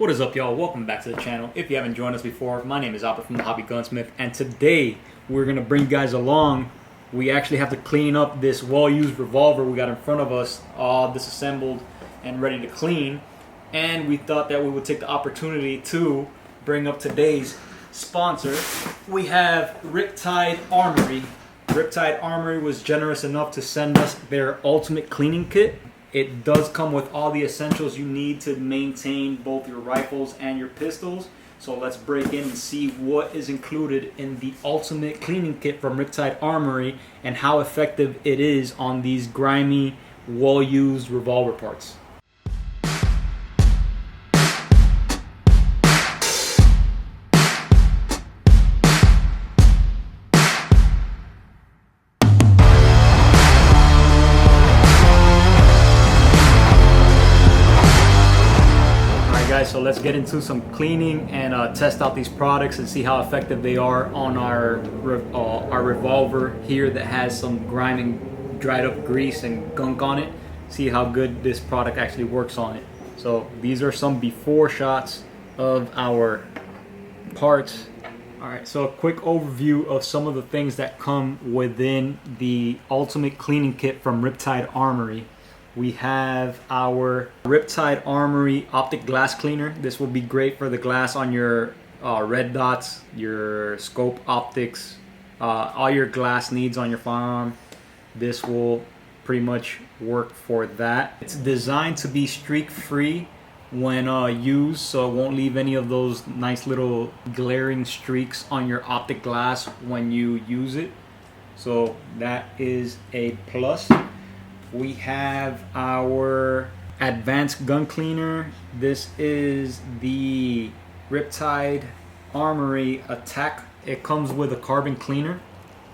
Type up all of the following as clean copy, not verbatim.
What is up, y'all? Welcome back to the channel. If you haven't joined us before, my name is Optic from the Hobby Gunsmith, and today we're gonna bring you guys along. We actually have to clean up this well-used revolver we got in front of us, all disassembled and ready to clean. And we thought that we would take the opportunity to bring up today's sponsor. We have Riptide Armory. Riptide Armory was generous enough to send us their ultimate cleaning kit. It does come with all the essentials you need to maintain both your rifles and your pistols. So let's break in and see what is included in the ultimate cleaning kit from Riptide Armory and how effective it is on these grimy, well-used revolver parts. So let's get into some cleaning and test out these products and see how effective they are on our revolver here that has some grimy, dried up grease and gunk on it. See how good this product actually works on it. So these are some before shots of our parts. Alright, so a quick overview of some of the things that come within the ultimate cleaning kit from Riptide Armory. We have our Riptide Armory Optic glass cleaner. This will be great for the glass on your red dots, your scope optics, all your glass needs on your firearm. This will pretty much work for that. It's designed to be streak free when used, so it won't leave any of those nice little glaring streaks on your optic glass when you use it. So that is a plus. We have our Advanced gun cleaner. This is the Riptide Armory Attack. It comes with a carbon cleaner.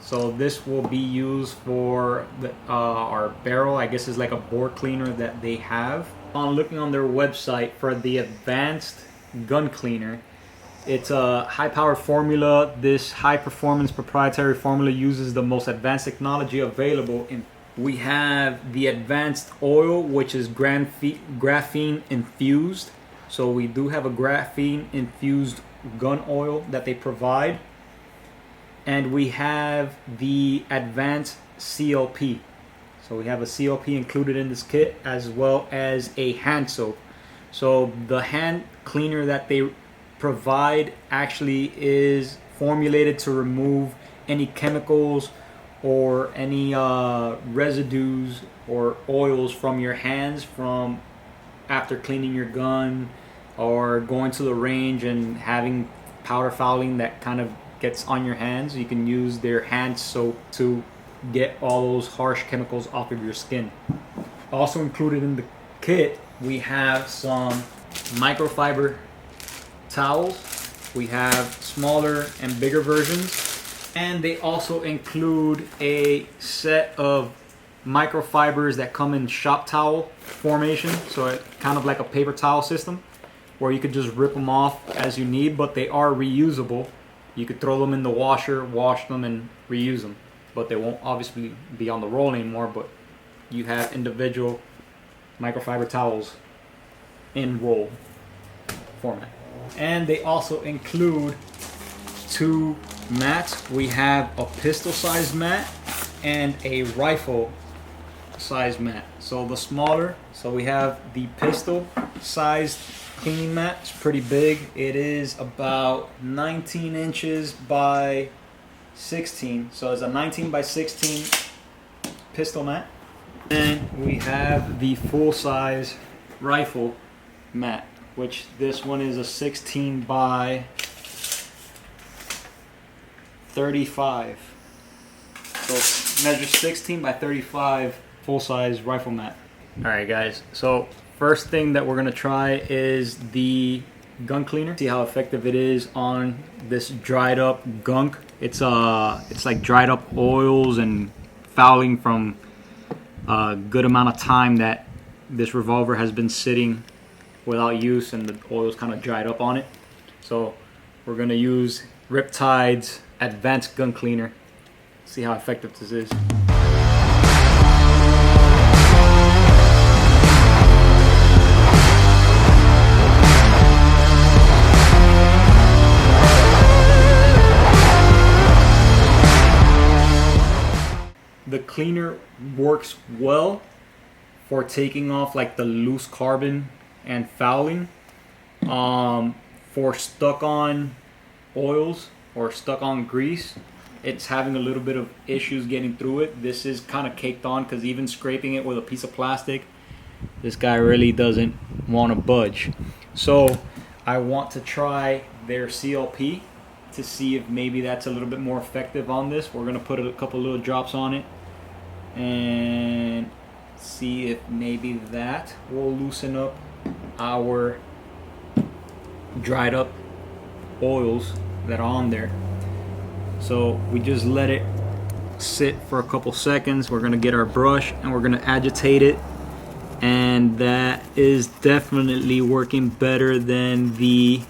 So this will be used for our barrel. I guess is like a bore cleaner that they have. On looking on their website for the Advanced gun cleaner, it's a high-powered formula. This high-performance proprietary formula uses the most advanced technology available in. We have the advanced oil, which is graphene infused. So we do have a graphene infused gun oil that they provide. And we have the advanced CLP. So we have a CLP included in this kit, as well as a hand soap. So the hand cleaner that they provide actually is formulated to remove any chemicals or any residues or oils from your hands from after cleaning your gun or going to the range and having powder fouling that kind of gets on your hands. You can use their hand soap to get all those harsh chemicals off of your skin. Also included in the kit, we have some microfiber towels. We have smaller and bigger versions. And they also include a set of microfibers that come in shop towel formation. So it's kind of like a paper towel system where you could just rip them off as you need, but they are reusable. You could throw them in the washer, wash them, and reuse them. But they won't obviously be on the roll anymore, but you have individual microfiber towels in roll format. And they also include two mats. We have a pistol size mat and a rifle size mat. So the smaller, so we have the pistol sized cleaning mat. It's pretty big. It is about 19 inches by 16. So it's a 19 by 16 pistol mat. And we have the full size rifle mat, which this one is a 16 by 35. So measure 16 by 35 full-size rifle mat. Alright guys, so first thing that we're gonna try is the gun cleaner. See how effective it is on this dried up gunk. It's like dried up oils and fouling from a good amount of time that this revolver has been sitting without use and the oil's kind of dried up on it. So we're gonna use Riptide's Advanced gun cleaner. See how effective this is. cleaner works well for taking off like the loose carbon and fouling. For stuck on oils or stuck on grease, it's having a little bit of issues getting through it. This is kind of caked on because even scraping it with a piece of plastic, this guy really doesn't want to budge. So I want to try their CLP to see if maybe that's a little bit more effective on this. We're gonna put a couple little drops on it and see if maybe that will loosen up our dried up oils that are on there. So we just let it sit for a couple seconds. We're gonna get our brush and we're gonna agitate it, and that is definitely working better than the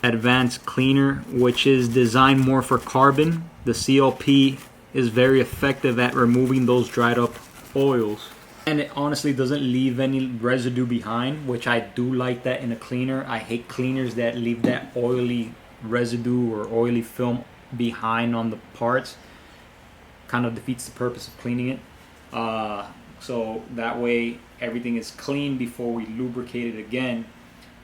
Advanced cleaner, which is designed more for carbon. The CLP is very effective at removing those dried up oils, and it honestly doesn't leave any residue behind, which I do like that in a cleaner. I hate cleaners that leave that oily residue or oily film behind on the parts. Kind of defeats the purpose of cleaning it. So that way everything is clean before we lubricate it again.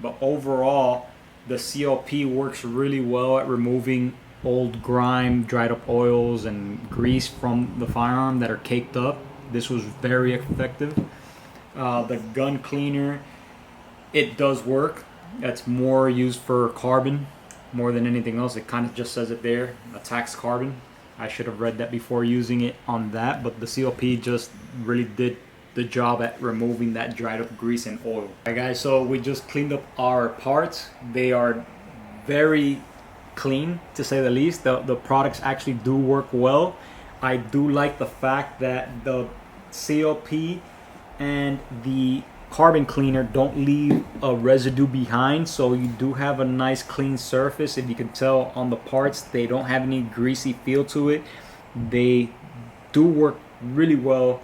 But overall, the CLP works really well at removing old grime, dried up oils and grease from the firearm that are caked up. This was very effective. The gun cleaner, it does work. That's more used for carbon more than anything else. It kind of just says it there, attacks carbon. I should have read that before using it on that, but the CLP just really did the job at removing that dried up grease and oil. Alright guys, so we just cleaned up our parts. They are very clean, to say the least. The products actually do work well. I do like the fact that the CLP and the carbon cleaner don't leave a residue behind, so you do have a nice clean surface. If you can tell on the parts, they don't have any greasy feel to it. They do work really well.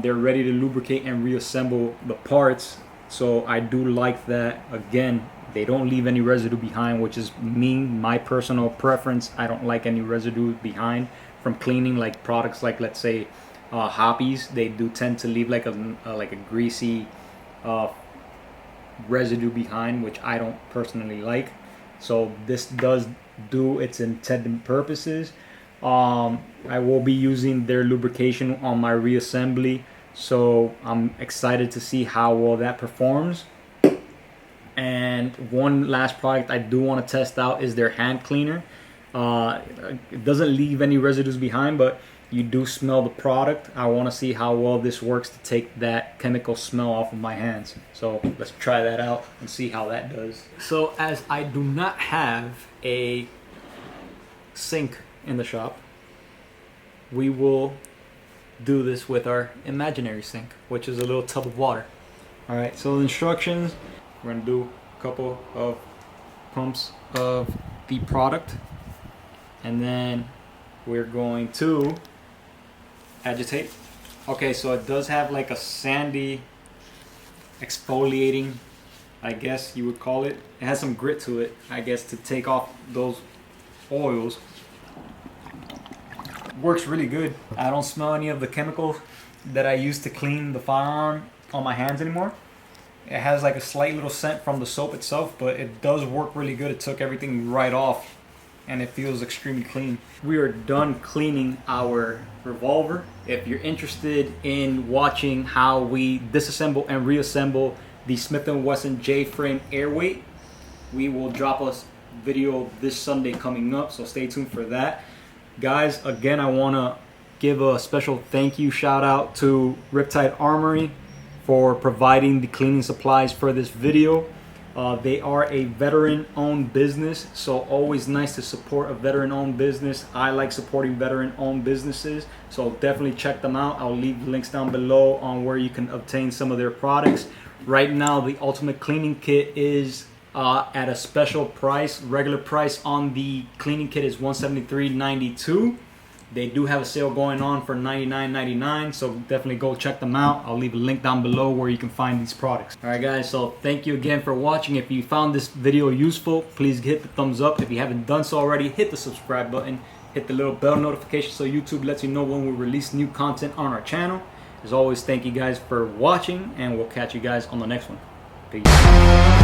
They're ready to lubricate and reassemble the parts, so I do like that. Again, they don't leave any residue behind, which is my personal preference. I don't like any residue behind from cleaning, like products like, let's say, hobbies. They do tend to leave like a greasy residue behind, which I don't personally like. So this does do its intended purposes. I will be using their lubrication on my reassembly, so I'm excited to see how well that performs. And one last product I do want to test out is their hand cleaner. It doesn't leave any residues behind, but you do smell the product. I want to see how well this works to take that chemical smell off of my hands. So let's try that out and see how that does. So as I do not have a sink in the shop, we will do this with our imaginary sink, which is a little tub of water. All right, so the instructions, we're gonna do a couple of pumps of the product, and then we're going to agitate. Okay, so it does have like a sandy exfoliating, I guess you would call it. It has some grit to it, I guess, to take off those oils. Works really good. I don't smell any of the chemicals that I use to clean the firearm on my hands anymore. It has like a slight little scent from the soap itself, but it does work really good. It took everything right off and it feels extremely clean. We are done cleaning our revolver. If you're interested in watching how we disassemble and reassemble the Smith & Wesson J-Frame Airweight, we will drop a video this Sunday coming up, so stay tuned for that. Guys, again, I want to give a special thank you shout out to Riptide Armory for providing the cleaning supplies for this video. They are a veteran-owned business, so always nice to support a veteran-owned business. I like supporting veteran-owned businesses, so definitely check them out. I'll leave links down below on where you can obtain some of their products. Right now, the Ultimate Cleaning Kit is at a special price. Regular price on the cleaning kit is $173.92. They do have a sale going on for $99.99, so definitely go check them out. I'll leave a link down below where you can find these products. Alright guys, so thank you again for watching. If you found this video useful, please hit the thumbs up. If you haven't done so already, hit the subscribe button. Hit the little bell notification so YouTube lets you know when we release new content on our channel. As always, thank you guys for watching, and we'll catch you guys on the next one. Peace.